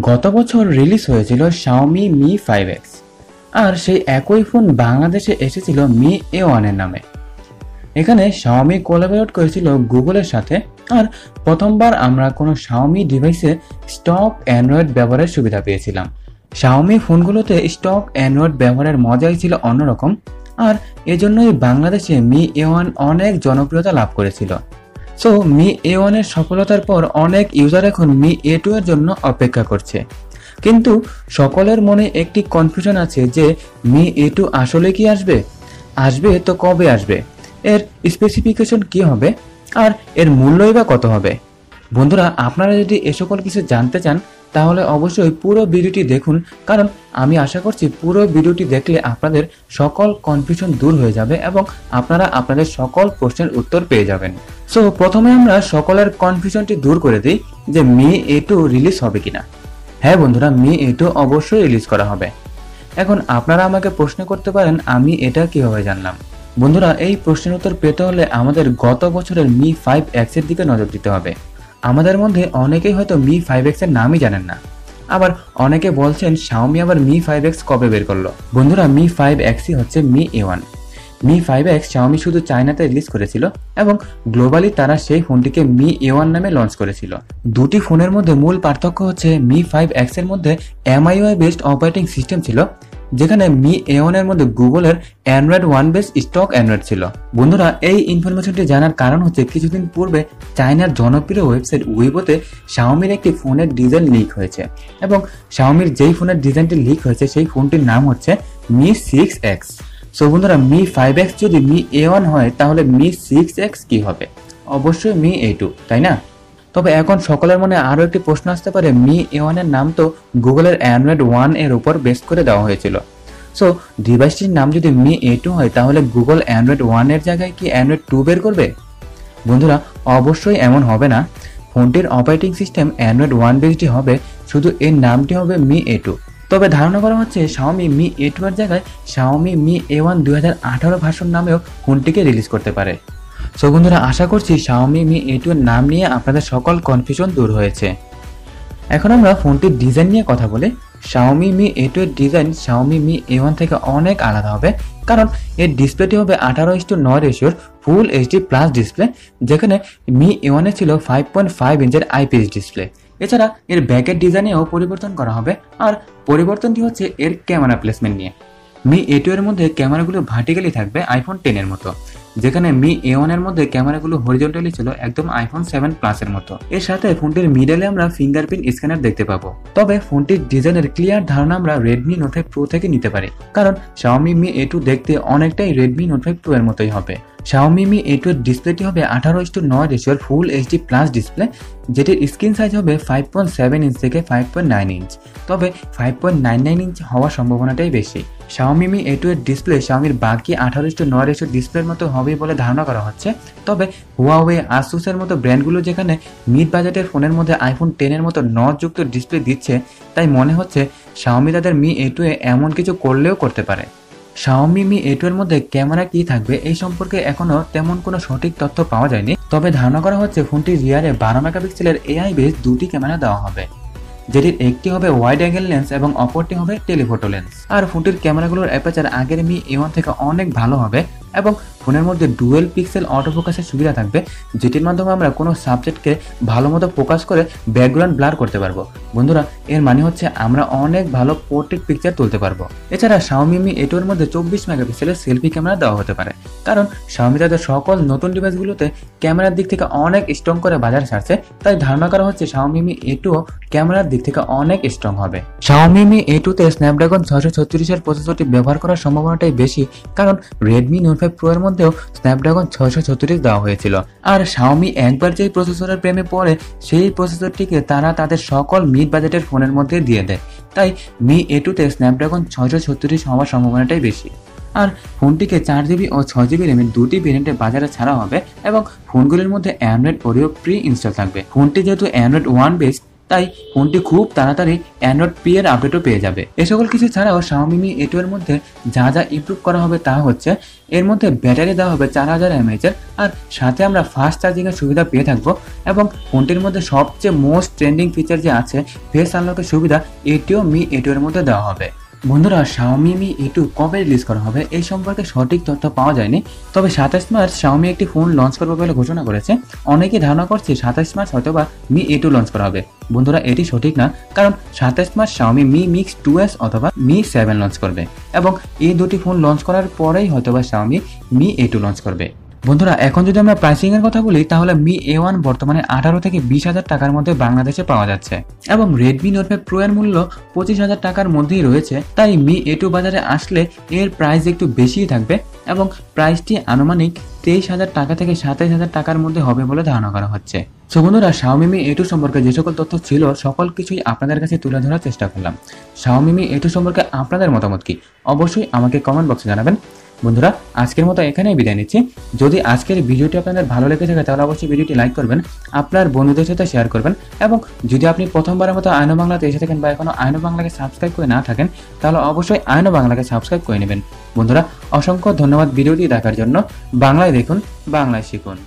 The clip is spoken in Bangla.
গত বছর রিলিজ হয়েছিল Xiaomi Mi 5X আর সেই একই ফোন বাংলাদেশে এসেছিল Mi A1 এর নামে। এখানে Xiaomi কোলাবরেট করেছিল গুগলের সাথে আর প্রথমবার আমরা কোনো Xiaomi ডিভাইসে স্টক অ্যান্ড্রয়েড ব্যবহারের সুবিধা পেয়েছিলাম। Xiaomi ফোনগুলোতে স্টক অ্যান্ড্রয়েড ব্যবহারের মজাই ছিল অন্যরকম আর এজন্যই বাংলাদেশে Mi A1 অনেক জনপ্রিয়তা লাভ করেছিল। সো Mi A1 এর সফলতার পর অনেক ইউজার এখন Mi A2 এর জন্য অপেক্ষা করছে, কিন্তু সকলের মনে একটি কনফিউশন আছে যে Mi A2 আসলে কি আসবে তো কবে আসবে, এর স্পেসিফিকেশন কি হবে আর এর মূল্যই বা কত হবে। বন্ধুরা, আপনারা যদি এ সকল কিছু জানতে চান তাহলে অবশ্যই পুরো ভিডিওটি দেখুন, কারণ আমি আশা করছি পুরো ভিডিওটি দেখলে আপনাদের সকল কনফিউশন দূর হয়ে যাবে এবং আপনারা আপনাদের সকল প্রশ্নের উত্তর পেয়ে যাবেন। সো প্রথমে আমরা সকলের কনফিউশনটি দূর করে দিই যে Mi A2 রিলিজ হবে কিনা। হ্যাঁ বন্ধুরা, Mi A2 অবশ্যই রিলিজ করা হবে। এখন আপনারা আমাকে প্রশ্ন করতে পারেন আমি এটা কিভাবে জানলাম। বন্ধুরা, এই প্রশ্নের উত্তর পেতে হলে আমাদের গত বছরের Mi 5X এর দিকে নজর দিতে হবে। আমাদের মধ্যে অনেকেই হয়তো Mi 5X এর নামই জানেন না, আবার অনেকে বলছেন Xiaomi আবার Mi 5X কবে বের করলো। বন্ধুরা, Mi 5Xই হচ্ছে Mi A1। Mi 5X Xiaomi শুধু চায়নাতে রিলিজ করেছিল এবং গ্লোবালি তারা সেই ফোনটিকে Mi A1 নামে লঞ্চ করেছিল। দুটি ফোনের মধ্যে মূল পার্থক্য হচ্ছে Mi 5X এর মধ্যে MIUI বেসড অপারেটিং সিস্টেম ছিল, যেখানে Mi A1 এর মধ্যে গুগলের অ্যান্ড্রয়েড 1 বেস স্টক অ্যান্ড্রয়েড ছিল। বন্ধুরা, এই ইনফরমেশনটি জানার কারণ হচ্ছে কিছুদিন পূর্বে চায়নার জনপ্রিয় ওয়েবসাইট উইবোতে Xiaomiর একটি ফোনের ডিজাইন লিক হয়েছে এবং Xiaomiর যেই ফোনের ডিজাইনটি লিক হয়েছে সেই ফোনটির নাম হচ্ছে Mi 6X। সো বন্ধুরা, Mi 5X যদি Mi A1 হয় তাহলে Mi 6X কি হবে? অবশ্যই Mi A2, তাই না? তবে এখন সকলের মনে আরো একটি প্রশ্ন আসতে পারে, Mi A1 এর নাম তো গুগলের অ্যান্ড্রয়েড 1 এর উপর বেস করে দেওয়া হয়েছিল। সো ডিভাইসটির নাম যদি Mi A2 হয় তাহলে গুগল অ্যান্ড্রয়েড 1 এর জায়গায় কি অ্যান্ড্রয়েড 2 বের করবে? বন্ধুরা, অবশ্যই এমন হবে না। ফোনটির অপারেটিং সিস্টেম অ্যান্ড্রয়েড 1 বেসডই হবে, শুধু এর নামটি হবে Mi A2। তবে ধারণা করা হচ্ছে Xiaomi Mi A2 এর জায়গায় Xiaomi Mi A1 2018 ভার্সন নামেও ফোনটিকে রিলিজ করতে পারে। সো বন্ধুরা, আশা করছি Xiaomi Mi A2 এর নাম নিয়ে আপনাদের সকল কনফিউশন দূর হয়েছে। এখন আমরা ফোনটির ডিজাইন নিয়ে কথা বলি। Xiaomi Mi A2 এর ডিজাইন Xiaomi Mi A1 থেকে অনেক আলাদা হবে, কারণ এর ডিসপ্লেটি হবে 18:9 রেশিওর ফুল HD প্লাস ডিসপ্লে, যেখানে Mi A1 এ ছিল 5.5 ইঞ্চের IPS ডিসপ্লে। এছাড়া এর ব্যাকের ডিজাইনেও পরিবর্তন করা হবে, আর পরিবর্তনটি হচ্ছে এর ক্যামেরা প্লেসমেন্ট নিয়ে। Mi A2 এর মধ্যে ক্যামেরাগুলো ভার্টিক্যালি থাকবে iPhone 10 এর মতো, যেখানে Mi A1 এর মধ্যে ক্যামেরাগুলো হরিজন্টালি ছিল একদম iPhone 7 Plus এর মতো। এর সাথে ফোনটির মিডলে আমরা ফিঙ্গারপ্রিন্ট স্ক্যানার দেখতে পাবো। তবে ফোনটির ডিজাইনের ক্লিয়ার ধারণা আমরা Redmi Note 5 Pro থেকে নিতে পারি, কারণ Xiaomi Mi A2 দেখতে অনেকটাই Redmi Note 5 Pro এর মতোই হবে। Xiaomi Mi A2 এর ডিসপ্লেটি হবে 18:9 রেশিওর ফুল HD প্লাস ডিসপ্লে, যেটির স্ক্রিন সাইজ হবে 5.7 ইঞ্চ থেকে 5.9 ইঞ্চ। তবে 5.99 ইঞ্চ হওয়ার সম্ভাবনাটাই বেশি। Xiaomi Mi A2 এর ডিসপ্লে Xiaomiর বাকি 18:9 রেশিওর ডিসপ্লের মতো হবে বলে ধারণা করা হচ্ছে। তবে Huawei, Asus এর মতো ব্র্যান্ডগুলো যেখানে মিড বাজেটের ফোনের মধ্যে iPhone 10 এর মতো নচযুক্ত ডিসপ্লে দিচ্ছে, তাই মনে হচ্ছে Xiaomi তাদের Mi A2 এ এমন কিছু করলেও করতে পারে। Xiaomi Mi A2 এর মধ্যে ক্যামেরা কি থাকবে এই সম্পর্কে এখনো তেমন কোনো সঠিক তথ্য পাওয়া যায়নি। তবে ধারণা করা হচ্ছে ফোনটির রিয়ারে 12 মেগাপিক্সেলের AI বেস দুটি ক্যামেরা দেওয়া হবে, যেটির একটি হবে ওয়াইড অ্যাঙ্গেল লেন্স এবং অপরটি হবে টেলিফোটো লেন্স। আর ফোনটির ক্যামেরাগুলোর অ্যাপারচার আগের Mi A1 থেকে অনেক ভালো হবে এবং ফোনের মধ্যে ডুয়েল পিক্সেল অটোফোকাসের সুবিধা থাকবে, যেটির মাধ্যমে আমরা কোনো সাবজেক্টকে ভালো মতো ফোকাস করে ব্যাকগ্রাউন্ড ব্লার করতে পারবো। বন্ধুরা, এর মানে হচ্ছে আমরা অনেক ভালো পোর্ট্রেট পিকচার তুলতে পারবো। এছাড়া Xiaomi Mi A2 এর মধ্যে 24 মেগাপিক্সেলের সেলফি ক্যামেরা দেওয়া হতে পারে, কারণ Xiaomi তাদের সকল নতুন ডিভাইসগুলোতে ক্যামেরার দিক থেকে অনেক স্ট্রং করে বাজার ছাড়ছে, তাই ধারণা করা হচ্ছে Xiaomi Mi A2 ক্যামেরার দিক থেকে অনেক স্ট্রং হবে। Xiaomi Mi A2 তে স্ন্যাপড্রাগন 636 এর প্রসেসরটি ব্যবহার করার সম্ভাবনাটাই বেশি, কারণ Redmi Note 5 Pro এর মধ্যেও স্ন্যাপড্রাগন 636 দেওয়া হয়েছিল। আর Xiaomi একবার যেই প্রসেসরের প্রেমে পড়ে সেই প্রসেসরটিকে তারা তাদের সকল মিড বাজেটের ফোনের মধ্যে দিয়ে দেয়, তাই Mi A2 তে স্ন্যাপড্রাগন 636 হওয়ার সম্ভাবনাটাই বেশি। আর ফোনটিকে 4GB ও 6GB র্যামের দুটি ভেরিয়েন্টে বাজারে ছাড়া হবে এবং ফোনগুলির মধ্যে অ্যান্ড্রয়েড ওরিও প্রি ইনস্টল থাকবে। ফোনটি যেহেতু অ্যান্ড্রয়েড 1 বেস, তাই ফোনটি খুব তাড়াতাড়ি অ্যান্ড্রয়েড পি এর আপডেটও পেয়ে যাবে। এ সকল কিছু ছাড়াও Xiaomi Mi A2 এর মধ্যে যা যা ইমপ্রুভ করা হবে তা হচ্ছে এর মধ্যে ব্যাটারি দেওয়া হবে 4000 mAh এর, আর সাথে আমরা ফাস্ট চার্জিং এর সুবিধা পেয়ে থাকবো। এবং ফোনটির মধ্যে সবচেয়ে মোস্ট ট্রেন্ডিং ফিচার যে আছে ফেস আনলকের সুবিধা এটিও Mi A2 এর মধ্যে দেওয়া হবে। বন্ধুরা, Xiaomi Mi A2 কবে রিলিজ করা হবে এই সম্পর্কে সঠিক তথ্য পাওয়া যায়নি, তবে 27 মার্চ Xiaomi একটি ফোন লঞ্চ করবে বলে ঘোষণা করেছে। অনেকেই ধারণা করছে 27 মার্চ হয়তোবা Mi A2 লঞ্চ করা হবে। বন্ধুরা, এটি সঠিক না, কারণ 27 March Xiaomi Mi Mix 2S অথবা Mi 7 লঞ্চ করবে এবং এই দুটি ফোন লঞ্চ করার পরেই হয়তোবা Xiaomi Mi A2 লঞ্চ করবে। বন্ধুরা, এখন যদি আমরা প্রাইসিং এর কথা বলি তাহলে Mi A1 বর্তমানে 18 থেকে 20,000 টাকার মধ্যে বাংলাদেশে পাওয়া যাচ্ছে এবং Redmi Note 5 Pro এর মূল্য 25,000 টাকার মধ্যেই রয়েছে। তাই Mi A2 বাজারে আসলে এর প্রাইস একটু বেশিই থাকবে এবং প্রাইসটি আনুমানিক 23,000 টাকা থেকে 27,000 টাকার মধ্যে হবে বলে ধারণা করা হচ্ছে। সো বন্ধুরা, Xiaomi Mi A2 সম্পর্কে যে সকল তথ্য ছিল সকল কিছুই আপনাদের কাছে তুলে ধরার চেষ্টা করলাম। Xiaomi Mi A2 সম্পর্কে আপনাদের মতামত কি অবশ্যই আমাকে কমেন্ট বক্সে জানাবেন। বন্ধুরা, আজকের মতো এখানেই বিদায় নিচ্ছি। যদি আজকের ভিডিওটি আপনাদের ভালো লেগে থাকে তাহলে অবশ্যই ভিডিওটি লাইক করবেন, আপনার বন্ধুদের সাথে শেয়ার করবেন এবং যদি আপনি প্রথমবারের মতো আইনো বাংলাতে এসে থাকেন বা এখনো আইনো বাংলাকে সাবস্ক্রাইব করে না থাকেন তাহলে অবশ্যই আইনো বাংলাকে সাবস্ক্রাইব করে নেবেন। বন্ধুরা, অসংখ্য ধন্যবাদ ভিডিওটি দেখার জন্য। বাংলায় দেখুন, বাংলায় শিখুন।